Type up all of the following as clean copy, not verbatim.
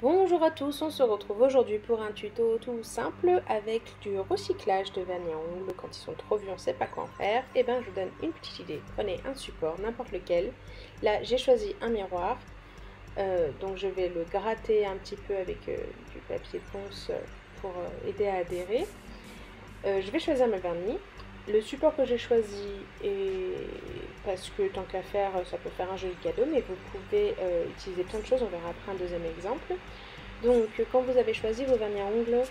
Bonjour à tous, on se retrouve aujourd'hui pour un tuto tout simple avec du recyclage de vernis à ongles. Quand ils sont trop vieux, on ne sait pas quoi en faire. Et bien je vous donne une petite idée. Prenez un support, n'importe lequel. Là j'ai choisi un miroir, donc je vais le gratter un petit peu avec du papier ponce pour aider à adhérer. Je vais choisir mes vernis. Le support que j'ai choisi est parce que tant qu'à faire, ça peut faire un joli cadeau, mais vous pouvez utiliser plein de choses, on verra après un deuxième exemple. Donc quand vous avez choisi vos vernis à ongles,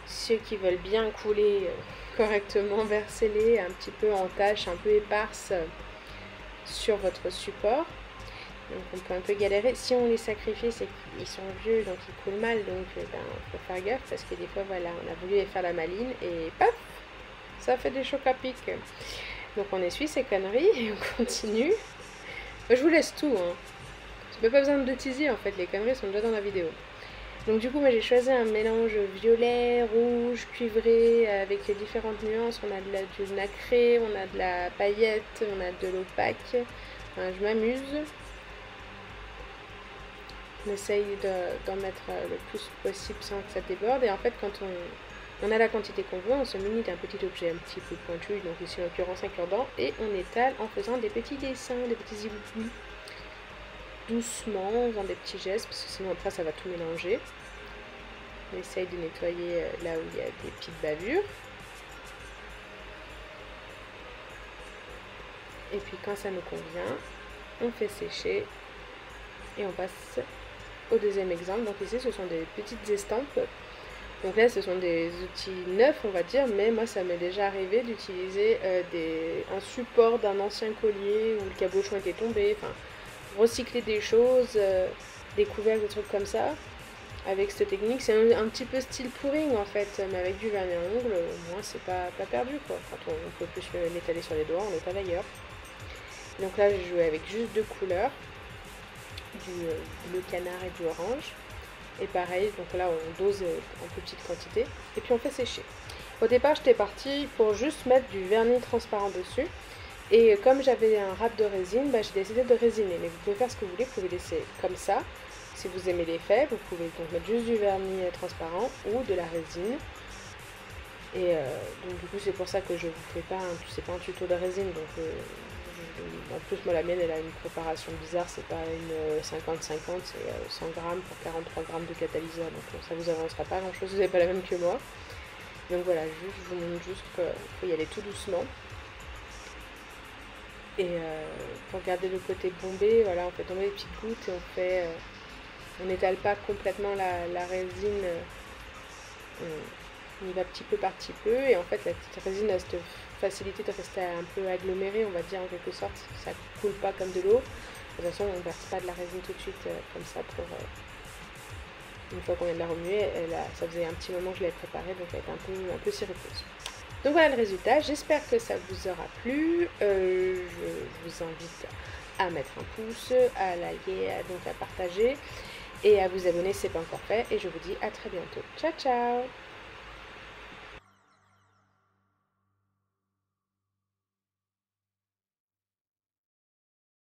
ceux qui veulent bien couler correctement, versez-les un petit peu en taches un peu éparses sur votre support. Donc on peut un peu galérer. Si on les sacrifie, c'est qu'ils sont vieux, donc ils coulent mal, donc il faut faire gaffe parce que des fois, voilà, on a voulu faire la maline et paf, ça fait des chocs à pic. Donc on essuie ces conneries et on continue. Je vous laisse tout, hein. J'ai pas besoin de teaser, en fait, les conneries sont déjà dans la vidéo. Donc du coup, moi j'ai choisi un mélange violet, rouge, cuivré, avec les différentes nuances. On a du nacré, on a de la paillette, on a de l'opaque. Enfin, je m'amuse. On essaye d'en mettre le plus possible sans que ça déborde. Et en fait, quand on a la quantité qu'on veut, on se munit d'un petit objet un petit peu pointu, donc ici en l'occurrence un cure-dent, et on étale en faisant des petits dessins, des petits zigoutis, doucement, en faisant des petits gestes, parce que sinon après ça va tout mélanger. On essaye de nettoyer là où il y a des petites bavures. Et puis quand ça nous convient, on fait sécher et on passe au deuxième exemple. Donc ici ce sont des petites estampes. Donc là ce sont des outils neufs on va dire, mais moi ça m'est déjà arrivé d'utiliser un support d'un ancien collier où le cabochon était tombé, enfin recycler des choses, des couvercles, des trucs comme ça. Avec cette technique, c'est un petit peu style pouring en fait, mais avec du vernis à ongles, au moins c'est pas perdu quoi. Quand on peut plus l'étaler sur les doigts, on l'étale ailleurs. Donc là j'ai joué avec juste deux couleurs, du bleu canard et du orange. Et pareil, donc là on dose en plus petite quantité, et puis on fait sécher. Au départ j'étais partie pour juste mettre du vernis transparent dessus, et comme j'avais un râpe de résine, j'ai décidé de résiner. Mais vous pouvez faire ce que vous voulez, vous pouvez laisser comme ça. Si vous aimez l'effet, vous pouvez donc mettre juste du vernis transparent ou de la résine. Et donc du coup c'est pour ça que je vous fais pas c'est pas un tuto de résine, donc en plus moi la mienne elle a une préparation bizarre, c'est pas une 50-50, c'est 100 grammes pour 43 grammes de catalyseur, donc ça vous avancera pas grand chose, vous n'avez pas la même que moi. Donc voilà, je vous montre juste qu'il faut y aller tout doucement. Et pour garder le côté bombé, voilà, on fait tomber les petites gouttes et on n'étale pas complètement la résine, on y va petit peu par petit peu, et en fait la petite résine a cette facilité de rester un peu agglomérée, on va dire en quelque sorte, ça coule pas comme de l'eau. De toute façon on ne verse pas de la résine tout de suite comme ça pour une fois qu'on vient de la remuer, ça faisait un petit moment que je l'avais préparée, donc elle est un peu sirupeuse. Donc voilà le résultat, j'espère que ça vous aura plu. Je vous invite à mettre un pouce, à liker, donc à partager et à vous abonner si ce n'est pas encore fait. Et je vous dis à très bientôt. Ciao ciao!